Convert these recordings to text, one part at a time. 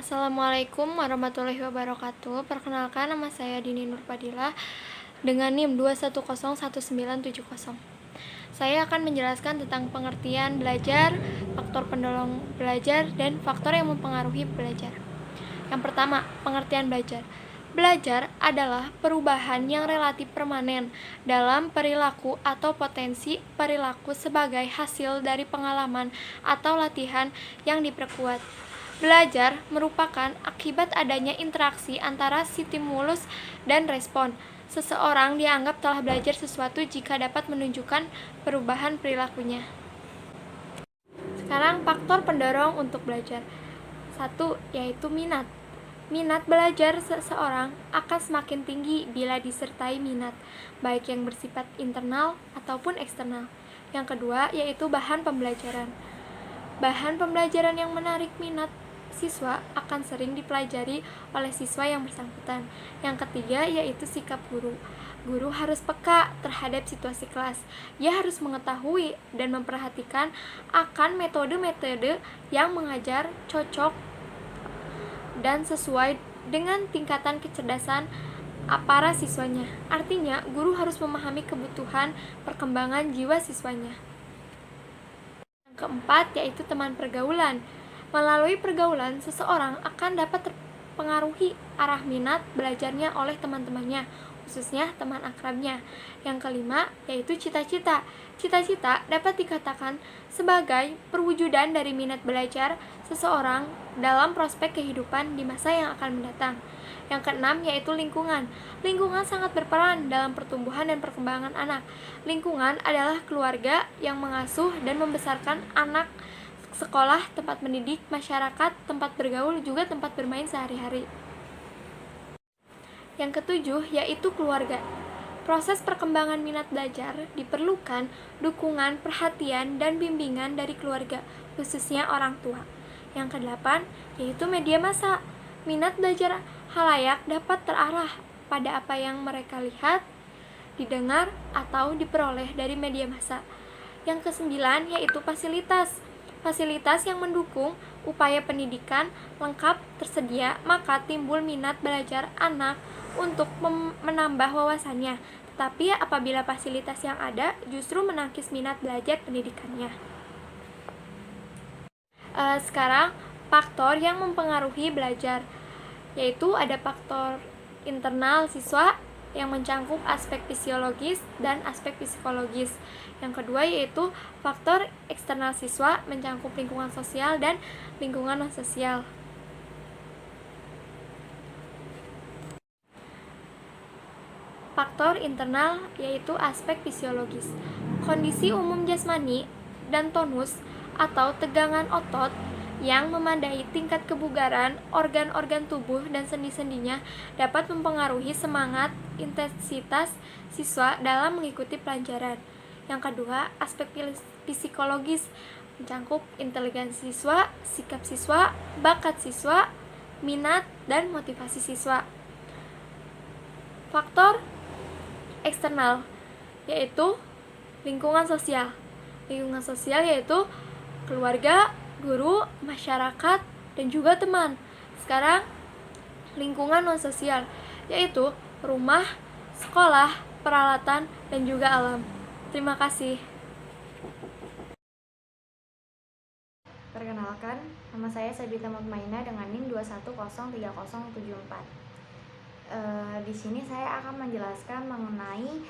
Assalamualaikum warahmatullahi wabarakatuh. Perkenalkan, nama saya Dini Nurfadilah dengan NIM 2101970. Saya akan menjelaskan tentang pengertian belajar, faktor pendorong belajar, dan faktor yang mempengaruhi belajar. Yang pertama, pengertian belajar. Belajar adalah perubahan yang relatif permanen dalam perilaku atau potensi perilaku sebagai hasil dari pengalaman atau latihan yang diperkuat. Belajar merupakan akibat adanya interaksi antara stimulus dan respon. Seseorang dianggap telah belajar sesuatu jika dapat menunjukkan perubahan perilakunya. Sekarang faktor pendorong untuk belajar. 1. Yaitu minat. Minat belajar seseorang akan semakin tinggi bila disertai minat, baik yang bersifat internal ataupun eksternal. Yang kedua yaitu bahan pembelajaran. Bahan pembelajaran yang menarik minat siswa akan sering dipelajari oleh siswa yang bersangkutan. Yang ketiga yaitu sikap guru. Guru harus peka terhadap situasi kelas. Ia harus mengetahui dan memperhatikan akan metode-metode yang mengajar cocok dan sesuai dengan tingkatan kecerdasan para siswanya. Artinya, guru harus memahami kebutuhan perkembangan jiwa siswanya. Yang keempat yaitu teman pergaulan. Melalui pergaulan, seseorang akan dapat terpengaruhi arah minat belajarnya oleh teman-temannya, khususnya teman akrabnya. Yang kelima yaitu cita-cita. Cita-cita dapat dikatakan sebagai perwujudan dari minat belajar seseorang dalam prospek kehidupan di masa yang akan mendatang. Yang keenam yaitu lingkungan. Lingkungan sangat berperan dalam pertumbuhan dan perkembangan anak. Lingkungan adalah keluarga yang mengasuh dan membesarkan anak, sekolah, tempat mendidik, masyarakat, tempat bergaul, juga tempat bermain sehari-hari. Yang ketujuh yaitu keluarga. Proses perkembangan minat belajar diperlukan dukungan, perhatian, dan bimbingan dari keluarga, khususnya orang tua. Yang kedelapan yaitu media massa. Minat belajar halayak dapat terarah pada apa yang mereka lihat, didengar, atau diperoleh dari media massa. Yang kesembilan yaitu fasilitas. Fasilitas yang mendukung upaya pendidikan lengkap tersedia, maka timbul minat belajar anak untuk menambah wawasannya. Tetapi apabila fasilitas yang ada justru menangkis minat belajar pendidikannya. Sekarang faktor yang mempengaruhi belajar, yaitu ada faktor internal siswa yang mencangkup aspek fisiologis dan aspek psikologis. Yang kedua yaitu faktor eksternal siswa mencangkup lingkungan sosial dan lingkungan non-sosial. Faktor internal yaitu aspek fisiologis. Kondisi umum jasmani dan tonus atau tegangan otot yang memandai tingkat kebugaran organ-organ tubuh dan sendi-sendinya dapat mempengaruhi semangat, intensitas siswa dalam mengikuti pelajaran. Yang kedua, aspek psikologis mencangkup inteligensi siswa, sikap siswa, bakat siswa, minat, dan motivasi siswa. Faktor eksternal yaitu lingkungan sosial. Lingkungan sosial yaitu keluarga, guru, masyarakat, dan juga teman. Sekarang lingkungan non-sosial yaitu rumah, sekolah, peralatan, dan juga alam. Terima kasih. Perkenalkan, nama saya Sabita Mutmainah dengan NIM 2103074. Di sini saya akan menjelaskan mengenai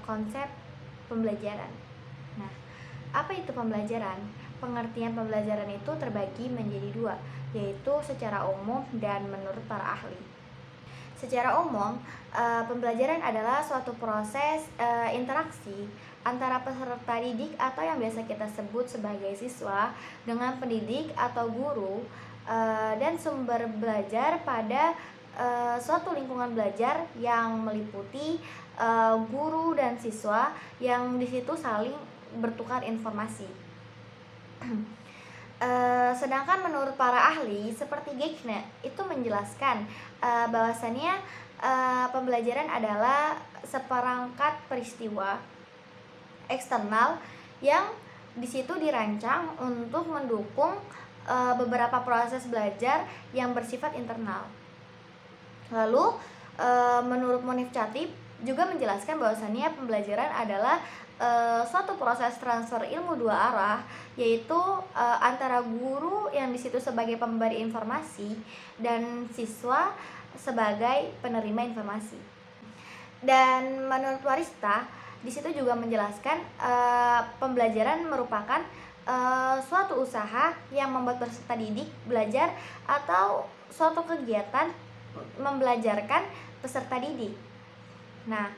konsep pembelajaran. Nah, apa itu pembelajaran? Pengertian pembelajaran itu terbagi menjadi dua, yaitu secara umum dan menurut para ahli. Secara umum, pembelajaran adalah suatu proses interaksi antara peserta didik atau yang biasa kita sebut sebagai siswa dengan pendidik atau guru, dan sumber belajar pada suatu lingkungan belajar yang meliputi guru dan siswa yang di situ saling bertukar informasi. Sedangkan menurut para ahli seperti Geichner itu menjelaskan bahwasannya pembelajaran adalah seperangkat peristiwa eksternal yang di situ dirancang untuk mendukung beberapa proses belajar yang bersifat internal. Lalu menurut Monif Chatib juga menjelaskan bahwasannya pembelajaran adalah suatu proses transfer ilmu dua arah, yaitu antara guru yang di situ sebagai pemberi informasi dan siswa sebagai penerima informasi. Dan menurut Warista di situ juga menjelaskan pembelajaran merupakan suatu usaha yang membuat peserta didik belajar atau suatu kegiatan membelajarkan peserta didik. Nah,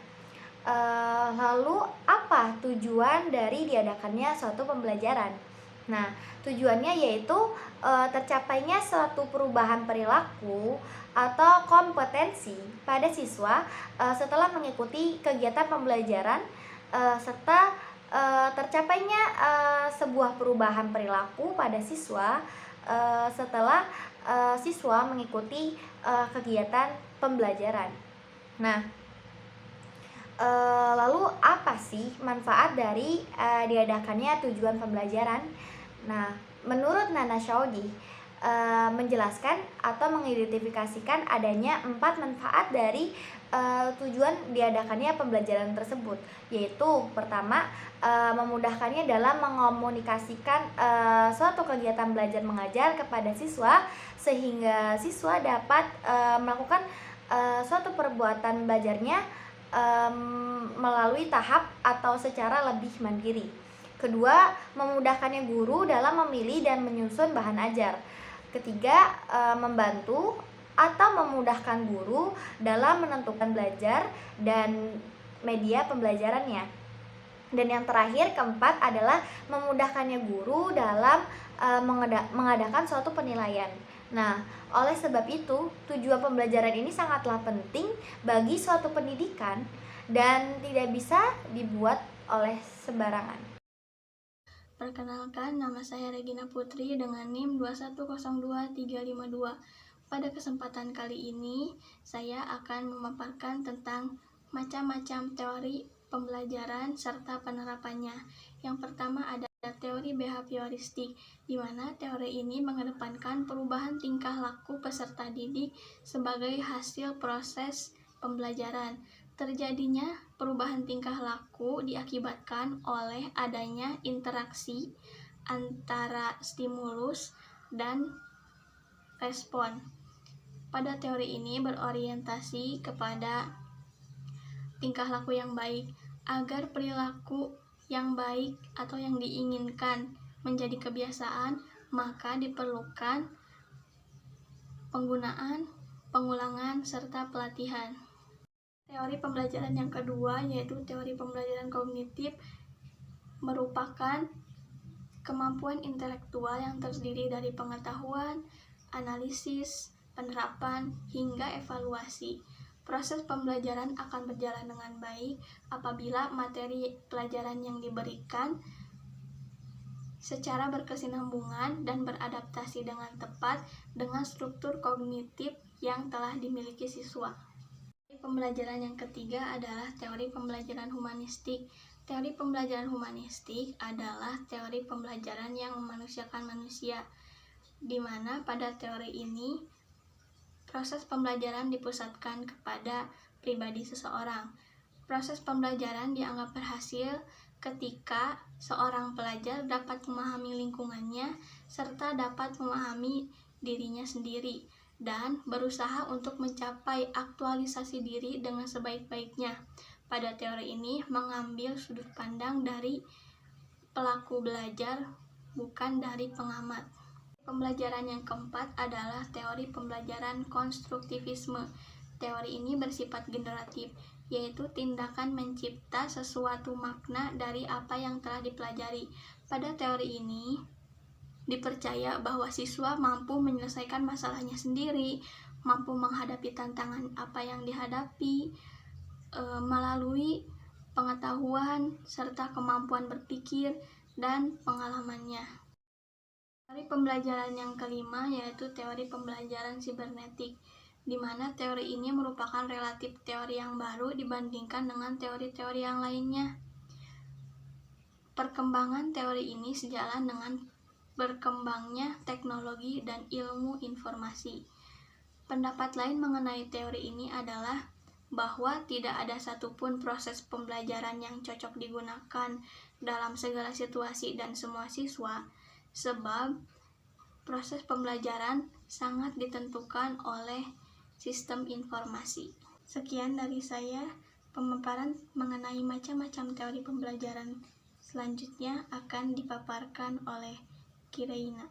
lalu apa tujuan dari diadakannya suatu pembelajaran? Nah, tujuannya yaitu tercapainya suatu perubahan perilaku atau kompetensi pada siswa setelah mengikuti kegiatan pembelajaran serta tercapainya sebuah perubahan perilaku pada siswa setelah siswa mengikuti kegiatan pembelajaran. Nah, lalu apa sih manfaat dari diadakannya tujuan pembelajaran? Nah, menurut Nana Chaudhry menjelaskan atau mengidentifikasikan adanya 4 manfaat dari tujuan diadakannya pembelajaran tersebut, yaitu pertama, memudahkannya dalam mengomunikasikan suatu kegiatan belajar mengajar kepada siswa sehingga siswa dapat melakukan suatu perbuatan belajarnya melalui tahap atau secara lebih mandiri. Kedua, memudahkannya guru dalam memilih dan menyusun bahan ajar. Ketiga, membantu atau memudahkan guru dalam menentukan belajar dan media pembelajarannya. Dan yang terakhir, keempat, adalah memudahkannya guru dalam mengadakan suatu penilaian. Nah, oleh sebab itu, tujuan pembelajaran ini sangatlah penting bagi suatu pendidikan dan tidak bisa dibuat oleh sembarangan. Perkenalkan, nama saya Regina Putri dengan NIM 2102352. Pada kesempatan kali ini, saya akan memaparkan tentang macam-macam teori pembelajaran serta penerapannya. Yang pertama ada teori behavioristik, di mana teori ini mengedepankan perubahan tingkah laku peserta didik sebagai hasil proses pembelajaran. Terjadinya perubahan tingkah laku diakibatkan oleh adanya interaksi antara stimulus dan respon. Pada teori ini berorientasi kepada tingkah laku yang baik. Agar perilaku yang baik atau yang diinginkan menjadi kebiasaan, maka diperlukan penggunaan, pengulangan, serta pelatihan. Teori pembelajaran yang kedua yaitu teori pembelajaran kognitif, merupakan kemampuan intelektual yang terdiri dari pengetahuan, analisis, penerapan, hingga evaluasi. Proses pembelajaran akan berjalan dengan baik apabila materi pelajaran yang diberikan secara berkesinambungan dan beradaptasi dengan tepat dengan struktur kognitif yang telah dimiliki siswa. Pembelajaran yang ketiga adalah teori pembelajaran humanistik. Teori pembelajaran humanistik adalah teori pembelajaran yang memanusiakan manusia, di mana pada teori ini proses pembelajaran dipusatkan kepada pribadi seseorang. Proses pembelajaran dianggap berhasil ketika seorang pelajar dapat memahami lingkungannya serta dapat memahami dirinya sendiri dan berusaha untuk mencapai aktualisasi diri dengan sebaik-baiknya. Pada teori ini mengambil sudut pandang dari pelaku belajar, bukan dari pengamat. Pembelajaran yang keempat adalah teori pembelajaran konstruktivisme. Teori ini bersifat generatif, yaitu tindakan mencipta sesuatu makna dari apa yang telah dipelajari. Pada teori ini dipercaya bahwa siswa mampu menyelesaikan masalahnya sendiri, mampu menghadapi tantangan apa yang dihadapi melalui pengetahuan serta kemampuan berpikir dan pengalamannya. Teori pembelajaran yang kelima yaitu teori pembelajaran sibernetik, di mana teori ini merupakan relatif teori yang baru dibandingkan dengan teori-teori yang lainnya. Perkembangan teori ini sejalan dengan berkembangnya teknologi dan ilmu informasi. Pendapat lain mengenai teori ini adalah bahwa tidak ada satupun proses pembelajaran yang cocok digunakan dalam segala situasi dan semua siswa, sebab proses pembelajaran sangat ditentukan oleh sistem informasi. Sekian dari saya, pemaparan mengenai macam-macam teori pembelajaran selanjutnya akan dipaparkan oleh Kireina.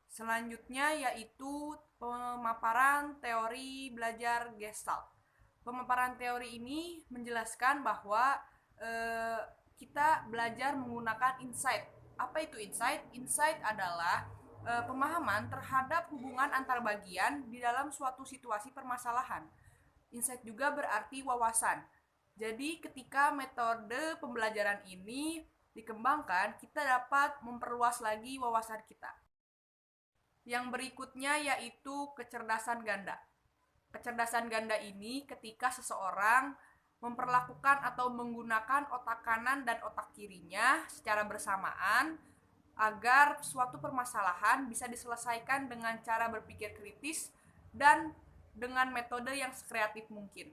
Selanjutnya yaitu pemaparan teori belajar Gestalt. Pemaparan teori ini menjelaskan bahwa kita belajar menggunakan insight. Apa itu insight? Insight adalah pemahaman terhadap hubungan antar bagian di dalam suatu situasi permasalahan. Insight juga berarti wawasan. Jadi ketika metode pembelajaran ini dikembangkan, kita dapat memperluas lagi wawasan kita. Yang berikutnya yaitu kecerdasan ganda. Kecerdasan ganda ini ketika seseorang memperlakukan atau menggunakan otak kanan dan otak kirinya secara bersamaan agar suatu permasalahan bisa diselesaikan dengan cara berpikir kritis dan dengan metode yang sekreatif mungkin.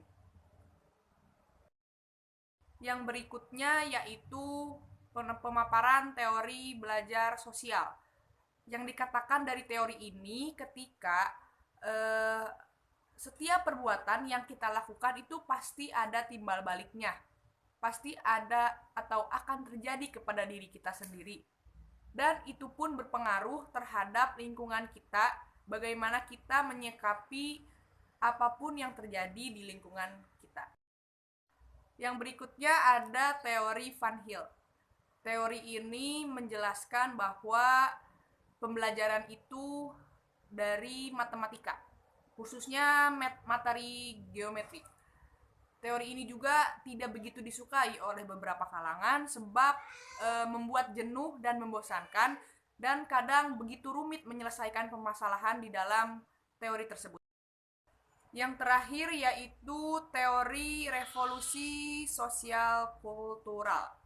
Yang berikutnya yaitu pemaparan teori belajar sosial. Yang dikatakan dari teori ini ketika setiap perbuatan yang kita lakukan itu pasti ada timbal baliknya. Pasti ada atau akan terjadi kepada diri kita sendiri. Dan itu pun berpengaruh terhadap lingkungan kita, bagaimana kita menyikapi apapun yang terjadi di lingkungan kita. Yang berikutnya ada teori Van Hill. Teori ini menjelaskan bahwa pembelajaran itu dari matematika, khususnya materi geometri. Teori ini juga tidak begitu disukai oleh beberapa kalangan sebab membuat jenuh dan membosankan dan kadang begitu rumit menyelesaikan permasalahan di dalam teori tersebut. Yang terakhir yaitu teori revolusi sosial kultural.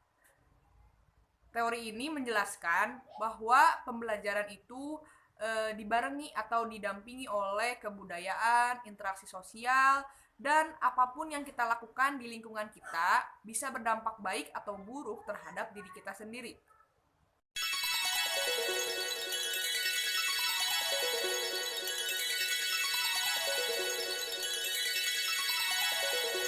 Teori ini menjelaskan bahwa pembelajaran itu dibarengi atau didampingi oleh kebudayaan, interaksi sosial, dan apapun yang kita lakukan di lingkungan kita bisa berdampak baik atau buruk terhadap diri kita sendiri.